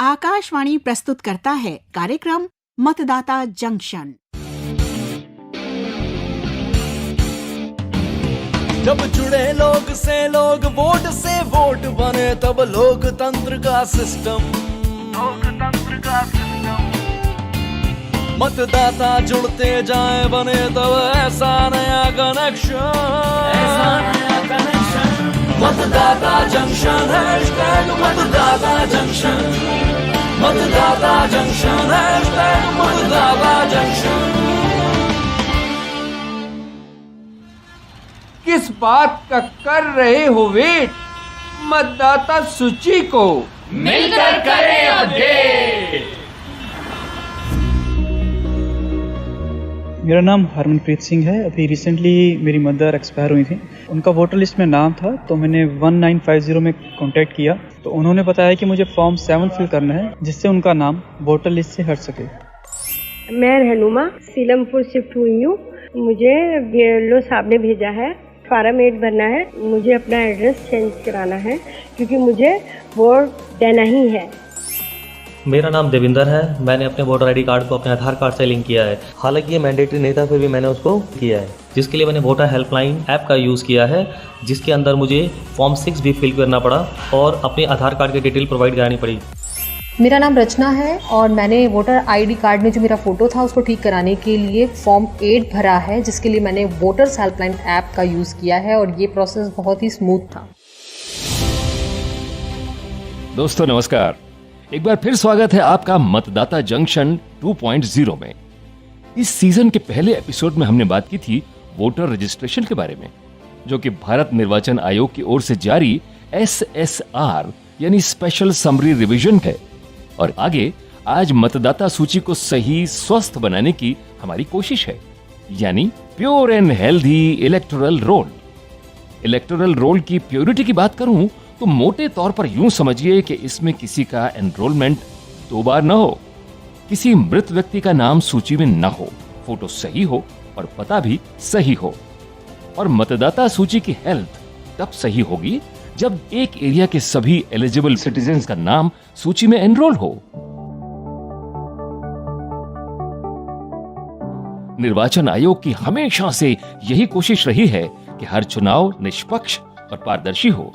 आकाशवाणी प्रस्तुत करता है कार्यक्रम मतदाता जंक्शन। जब जुड़े लोग से लोग, वोट से वोट बने, तब लोकतंत्र का सिस्टम। मतदाता जुड़ते जाए बने तब ऐसा नया कनेक्शन। मतदाता जंक्शन, हैशटैग मतदाता जंक्शन। मतदाता जंक्शन, हैशटैग मतदाता जंक्शन। किस बात का कर रहे हो वेट? मतदाता सूची को मिलकर करें अपडेट। मेरा नाम हरमनप्रीत सिंह है। अभी रिसेंटली मेरी मदर एक्सपायर हुई थी। उनका वोटर लिस्ट में नाम था, तो मैंने 1950 में कांटेक्ट किया, तो उन्होंने बताया कि मुझे फॉर्म 7 फिल करना है, जिससे उनका नाम वोटर लिस्ट से हट सके। मैं रहनुमा सीलमपुर शिफ्ट हुई हूँ। मुझे बीएलओ साहब ने भेजा है, फार्म 8 भरना है। मुझे अपना एड्रेस चेंज कराना है क्योंकि मुझे वोट देना ही है। मेरा नाम देविंदर है। मैंने अपने वोटर आईडी कार्ड को अपने आधार कार्ड से लिंक किया है। हालांकि ये मैंडेटरी नहीं था, फिर भी मैंने उसको किया है, जिसके लिए मैंने वोटर हेल्पलाइन ऐप का यूज़ किया है, जिसके अंदर मुझे फॉर्म 6 भी फिल करना पड़ा और अपने आधार कार्ड की डिटेल प्रोवाइड करानी पड़ी। मेरा नाम रचना है और मैंने वोटर आईडी कार्ड में जो मेरा फ़ोटो था उसको ठीक कराने के लिए फॉर्म 8 भरा है, जिसके लिए मैंने वोटर्स हेल्पलाइन ऐप का यूज़ किया है और ये प्रोसेस बहुत ही स्मूथ था। दोस्तों नमस्कार, एक बार फिर स्वागत है आपका मतदाता जंक्शन 2.0 में। इस सीजन के पहले एपिसोड में हमने बात की थी वोटर रजिस्ट्रेशन के बारे में, जो कि भारत निर्वाचन आयोग की ओर से जारी SSR यानी स्पेशल समरी रिवीजन है। और आगे आज मतदाता सूची को सही स्वस्थ बनाने की हमारी कोशिश है, यानी pure and healthy electoral roll. Electoral roll की प्योरिटी की बात करूं तो मोटे तौर पर यूं समझिए कि इसमें किसी का एनरोलमेंट 2 बार न हो, किसी मृत व्यक्ति का नाम सूची में न हो, फोटो सही हो और पता भी सही हो। और मतदाता सूची की हेल्थ तब सही होगी जब एक एरिया के सभी एलिजिबल सिटीजन्स का नाम सूची में एनरोल हो। निर्वाचन आयोग की हमेशा से यही कोशिश रही है कि हर चुनाव निष्पक्ष और पारदर्शी हो।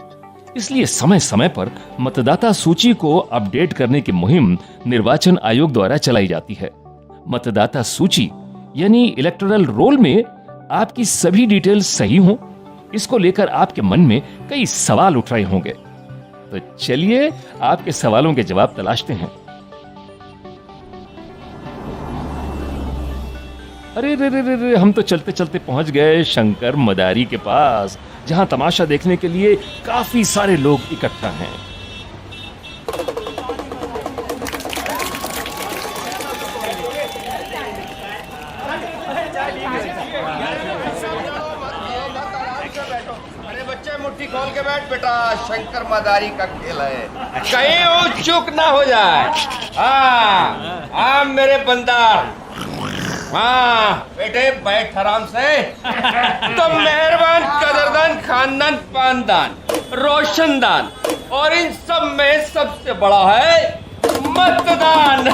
इसलिए समय समय पर मतदाता सूची को अपडेट करने की मुहिम निर्वाचन आयोग द्वारा चलाई जाती है। मतदाता सूची यानी इलेक्टोरल रोल में आपकी सभी डिटेल्स सही हों, इसको लेकर आपके मन में कई सवाल उठ रहे होंगे। तो चलिए आपके सवालों के जवाब तलाशते हैं। अरे रे रे रे, हम तो चलते चलते पहुंच गए शंकर मदारी के पास, जहां तमाशा देखने के लिए काफी सारे लोग इकट्ठा हैं। अरे बच्चे मुट्ठी खोल के बैठ बेटा, शंकर मदारी का खेल है, कहीं वो चूक ना हो जाए। हाँ मेरे बंदर, हाँ बेटे बैठ आराम से। तो मेहरबान, कदरदान, खानदान, पानदान, रोशनदान, और इन सब में सबसे बड़ा है मतदान।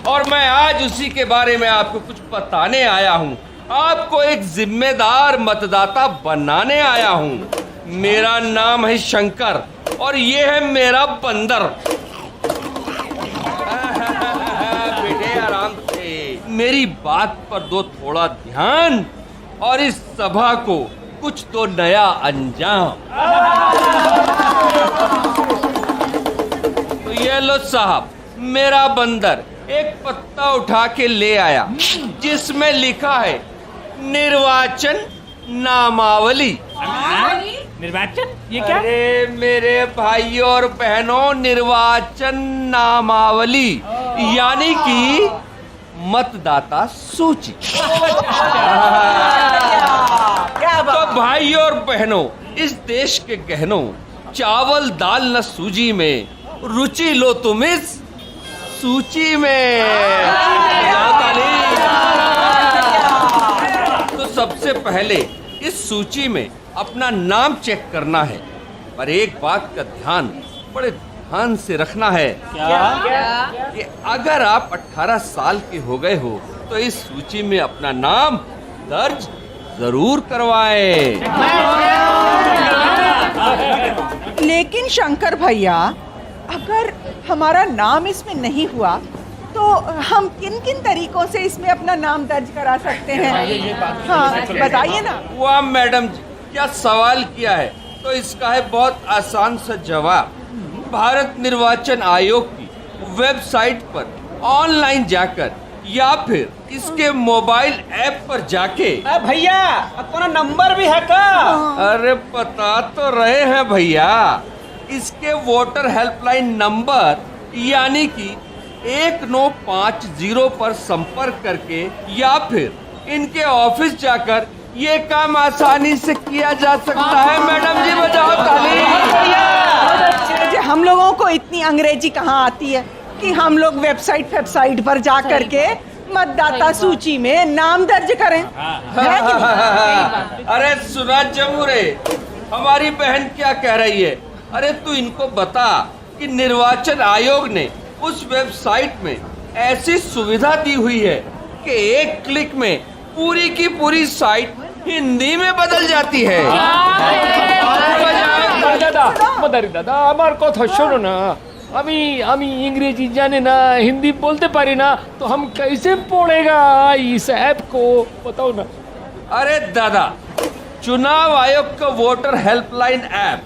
और मैं आज उसी के बारे में आपको कुछ बताने आया हूँ, आपको एक जिम्मेदार मतदाता बनाने आया हूँ। मेरा नाम है शंकर और ये है मेरा बंदर। आराम से मेरी बात पर दो थोड़ा ध्यान और इस सभा को कुछ तो नया अंजाम। तो ये लो साहब, मेरा बंदर एक पत्ता उठा के ले आया जिसमें लिखा है निर्वाचन नामावली। निर्वाचन ये क्या? अरे मेरे भाइयों और बहनों, निर्वाचन नामावली यानी कि मतदाता सूची। तो भाइयों और बहनों, इस देश के गहनों, चावल दाल न सूजी में, रुचि लो तुम इस सूची में। तो सबसे पहले इस सूची में अपना नाम चेक करना है, पर एक बात का ध्यान, बड़े ध्यान से रखना है कि अगर आप 18 साल के हो गए हो तो इस सूची में अपना नाम दर्ज जरूर करवाएं। लेकिन शंकर भैया, अगर हमारा नाम इसमें नहीं हुआ तो हम किन किन तरीकों से इसमें अपना नाम दर्ज करा सकते हैं? हाँ, बताइए ना। वाह मैडम जी, क्या सवाल किया है। तो इसका है बहुत आसान सा जवाब। भारत निर्वाचन आयोग की वेबसाइट पर ऑनलाइन जाकर या फिर इसके मोबाइल ऐप पर जाके। भैया अपना नंबर भी है का? अरे बता तो रहे हैं भैया, इसके वोटर हेल्पलाइन नंबर यानी कि 1950 पर संपर्क करके या फिर इनके ऑफिस जाकर ये काम आसानी से किया जा सकता है। मैडम जी बजाओ ताली। हम लोगों को इतनी अंग्रेजी कहाँ आती है कि हम लोग वेबसाइट पर जा करके मतदाता सूची में नाम दर्ज करें। है कि नहीं? अरे सुना जमूरे, हमारी बहन क्या कह रही है। अरे तू इनको बता कि निर्वाचन आयोग ने उस वेबसाइट में ऐसी सुविधा दी हुई है कि एक क्लिक में पूरी की पूरी साइट हिंदी में बदल जाती है। দাদা আমার কথা শোনো না, আমি इंग्रेजी जाने ना, हिंदी बोलते पारी ना, तो हम कैसे पढ़ेगा इस ऐप को, बताओ ना। अरे दादा, चुनाव आयोग का वोटर हेल्पलाइन ऐप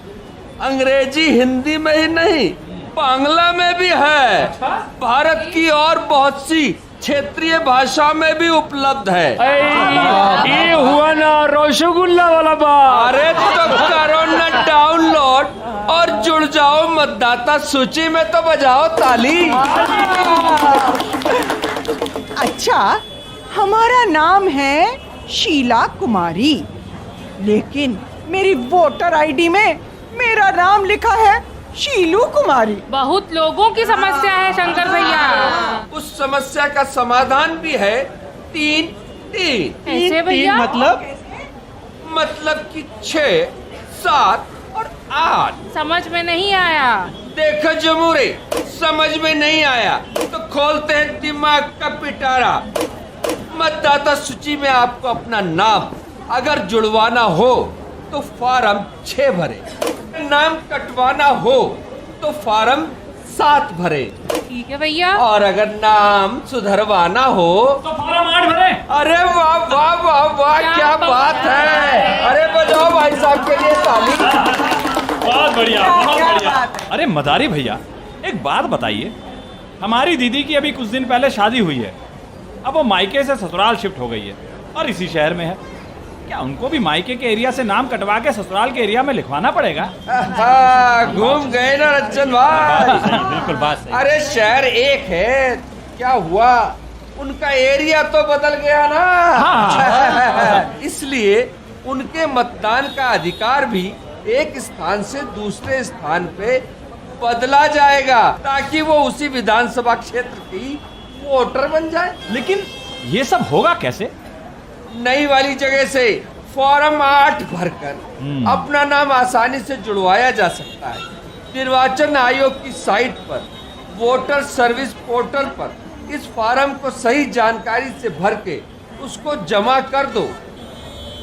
अंग्रेजी हिंदी में ही नहीं बांग्ला में भी है। भारत की और बहुत सी क्षेत्रीय भाषा में भी उपलब्ध है। ये हुआ ना रसगुल्ला वाला बात। अरे तो करो ना डाउनलोड और जुड़ जाओ मतदाता सूची में, तो बजाओ ताली। अच्छा, हमारा नाम है शीला कुमारी, लेकिन मेरी वोटर आईडी में मेरा नाम लिखा है शीलू कुमारी। बहुत लोगों की समस्या है शंकर भैया। उस समस्या का समाधान भी है 3 ऐसे भैया? मतलब कि 6, 7 और 8। समझ में नहीं आया। देखो जमूरे, समझ में नहीं आया तो खोलते हैं दिमाग का पिटारा। मतदाता सूची में आपको अपना नाम अगर जुड़वाना हो तो फॉर्म 6 भरे, नाम कटवाना हो तो फॉर्म 7 भरे। ठीक है भैया। और अगर नाम सुधरवाना हो तो फॉर्म 8 भरे। अरे वाह वाह वाह वाह, क्या बात है। अरे बजाओ भाई साहब के लिए ताली। बहुत बढ़िया, बहुत बढ़िया। अरे मदारी भैया, एक बात बताइए, हमारी दीदी की अभी कुछ दिन पहले शादी हुई है। अब वो मायके से ससुराल शिफ्ट हो गई है और इसी शहर में है। क्या उनको भी मायके के एरिया से नाम कटवा के ससुराल के एरिया में लिखवाना पड़ेगा? घूम गए ना रंजन भाई। बिल्कुल बात सही। अरे शहर एक है, क्या हुआ, उनका एरिया तो बदल गया ना। इसलिए उनके मतदान का अधिकार भी एक स्थान से दूसरे स्थान पे बदला जाएगा ताकि वो उसी विधानसभा क्षेत्र की वोटर बन जाए। लेकिन ये सब होगा कैसे? नई वाली जगह से फॉर्म 8 भरकर अपना नाम आसानी से जुड़वाया जा सकता है। निर्वाचन आयोग की साइट पर वोटर सर्विस पोर्टल पर इस फॉर्म को सही जानकारी से भर के उसको जमा कर दो।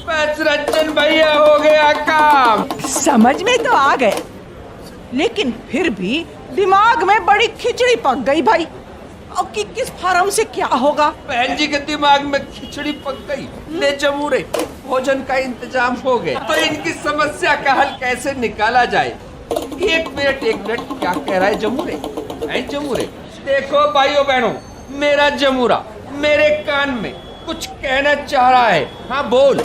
बस रंजन भैया, हो गया काम। समझ में तो आ गए, लेकिन फिर भी दिमाग में बड़ी खिचड़ी पक गई भाई। अब कि किस फार्म से क्या होगा? बहन जी के दिमाग में खिचड़ी पक गई। ले जमूरे, भोजन का इंतजाम हो गया, तो इनकी समस्या का हल कैसे निकाला जाए। एक मिनट, क्या कह रहा है जमूरे? जमूरे, देखो भाइयों बहनों, मेरा जमूरा मेरे कान में कुछ कहना चाह रहा है। हाँ बोल।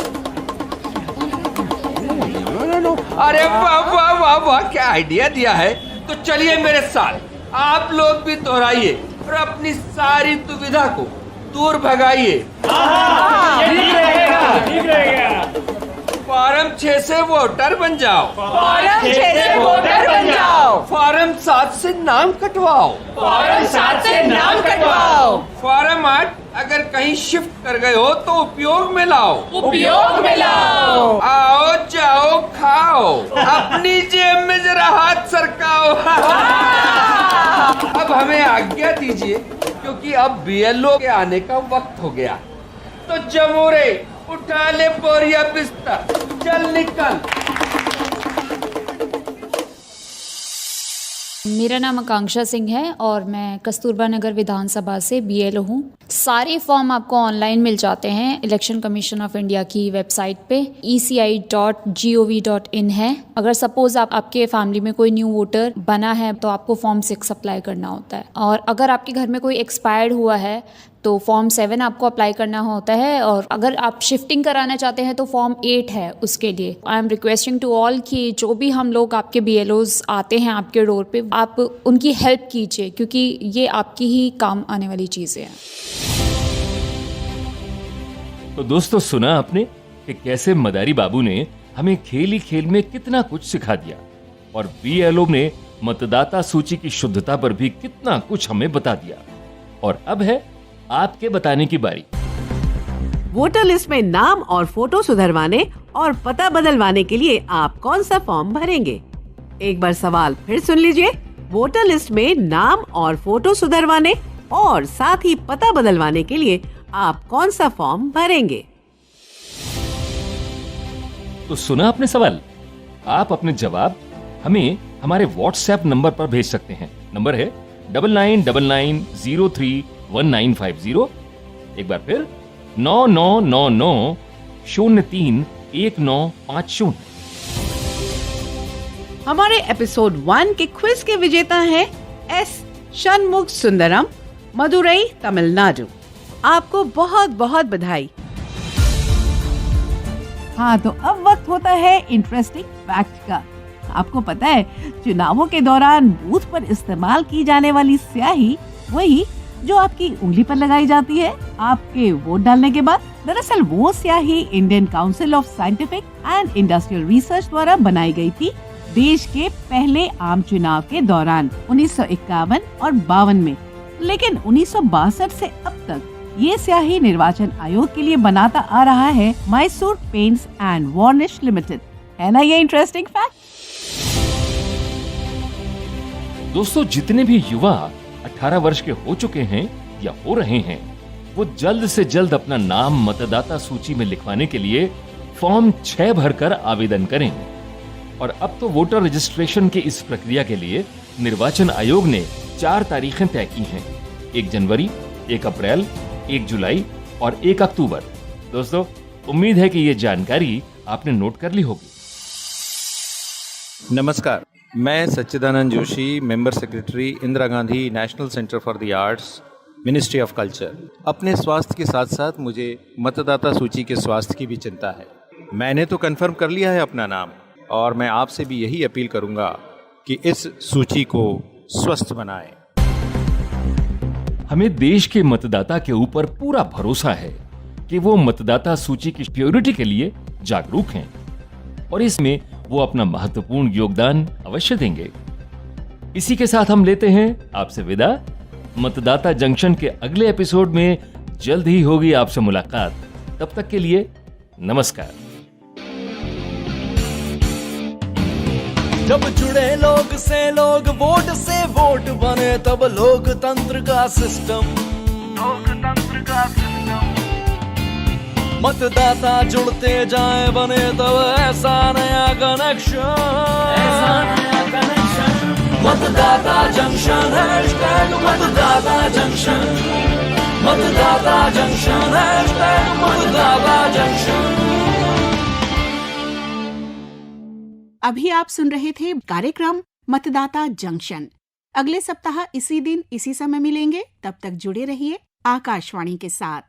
अरे वाह वाह वाह वाह, क्या आइडिया दिया है। तो चलिए मेरे साथ, आप लोग भी दोहराइए और अपनी सारी दुविधा को दूर भगाइए। ठीक रहेगा। फॉर्म 6 से वोटर बन जाओ। फॉर्म 6 से वोटर बन जाओ। फॉर्म 7 से नाम कटवाओ। फॉर्म 7 से नाम कटवाओ। फॉर्म 8 अगर कहीं शिफ्ट कर गए हो तो उपयोग में लाओ। उपयोग में लाओ। आओ जाओ खाओ, अपनी जेब में जरा हाथ सरकाओ। अब हमें आज्ञा दीजिए, क्योंकि अब बीएलओ के आने का वक्त हो गया। तो जमोरे, उठा ले बोरिया बिस्तर, चल निकल। मेरा नाम आकांक्षा सिंह है और मैं कस्तूरबा नगर विधानसभा से बीएलओ हूँ। सारे फॉर्म आपको ऑनलाइन मिल जाते हैं इलेक्शन कमीशन ऑफ इंडिया की वेबसाइट पे eci.gov.in है। अगर सपोज आपके फैमिली में कोई न्यू वोटर बना है तो आपको फॉर्म 6 अप्लाई करना होता है, और अगर आपके घर में कोई एक्सपायर्ड हुआ है तो फॉर्म 7 आपको अप्लाई करना होता है, और अगर आप शिफ्टिंग कराना चाहते हैं तो फॉर्म 8 है उसके लिए। I am requesting to all कि जो भी हम लोग आपके बीएलओज आते हैं आपके डोर पे, आप उनकी हेल्प कीजिए, क्योंकि ये आपकी ही काम आने वाली चीज़ें हैं। तो दोस्तों, सुना आपने कि कैसे मदारी बाबू ने हमें खेल ही खेल में कितना कुछ सिखा दिया, और बीएलओ ने मतदाता सूची की शुद्धता पर भी कितना कुछ हमें बता दिया। और अब है आपके बताने की बारी। वोटर लिस्ट में नाम और फोटो सुधरवाने और पता बदलवाने के लिए आप कौन सा फॉर्म भरेंगे? एक बार सवाल फिर सुन लीजिए। वोटर लिस्ट में नाम और फोटो सुधरवाने और साथ ही पता बदलवाने के लिए आप कौन सा फॉर्म भरेंगे? तो सुना आपने सवाल। आप अपने जवाब हमें हमारे व्हाट्सएप नंबर पर भेज सकते हैं। नंबर है 9999031950। एक बार फिर 9999031950। हमारे एपिसोड 1 के क्विज के विजेता हैं एस षणमुग सुंदरम, मदुरई, तमिलनाडु। आपको बहुत बहुत बधाई। हाँ, तो अब वक्त होता है इंटरेस्टिंग फैक्ट का। आपको पता है, चुनावों के दौरान बूथ पर इस्तेमाल की जाने वाली स्याही वही जो आपकी उंगली पर लगाई जाती है आपके वोट डालने के बाद। दरअसल वो स्याही Indian council of scientific and industrial research द्वारा बनाई गई थी देश के पहले आम चुनाव के दौरान 1951 और 52 में। लेकिन 1962 से अब तक ये स्याही निर्वाचन आयोग के लिए बनाता आ रहा है Mysore paints and varnish limited. है ना ये इंटरेस्टिंग फैक्ट? दोस्तों, जितने भी युवा 18 वर्ष के हो चुके हैं या हो रहे हैं, वो जल्द से जल्द अपना नाम मतदाता सूची में लिखवाने के लिए फॉर्म 6 भरकर आवेदन करें। और अब तो वोटर रजिस्ट्रेशन की इस प्रक्रिया के लिए निर्वाचन आयोग ने 4 तारीखें तय की हैं: 1 जनवरी, 1 अप्रैल, 1 जुलाई और 1 अक्टूबर। दोस्तों, उम्मीद है कि ये जानकारी आपने नोट कर ली होगी। नमस्कार, मैं Sachchidanand Joshi, member secretary, Indira Gandhi national centre for the arts, ministry of culture. अपने स्वास्थ्य के साथ साथ मुझे मतदाता सूची के स्वास्थ्य की भी चिंता है। मैंने तो कंफर्म कर लिया है अपना नाम, और मैं आपसे भी यही अपील करूंगा कि इस सूची को स्वस्थ बनाएं। हमें देश के मतदाता के ऊपर पूरा भरोसा है कि वो मतदाता सूची की प्योरिटी के लिए जागरूक हैं, और इसमें वो अपना महत्वपूर्ण योगदान अवश्य देंगे। इसी के साथ हम लेते हैं आपसे विदा। मतदाता जंक्शन के अगले एपिसोड में जल्द ही होगी आपसे मुलाकात। तब तक के लिए नमस्कार। जब जुड़े लोग से लोग, वोट से वोट बने, तब लोकतंत्र का सिस्टम मतदाता जुड़ते जाए बने, तब ऐसा नया कनेक्शन मतदाता जंक्शन, मतदाता जंक्शन, मतदाता जंक्शन, मतदाता जंक्शन। अभी आप सुन रहे थे कार्यक्रम मतदाता जंक्शन। अगले सप्ताह इसी दिन इसी समय मिलेंगे। तब तक जुड़े रहिए आकाशवाणी के साथ।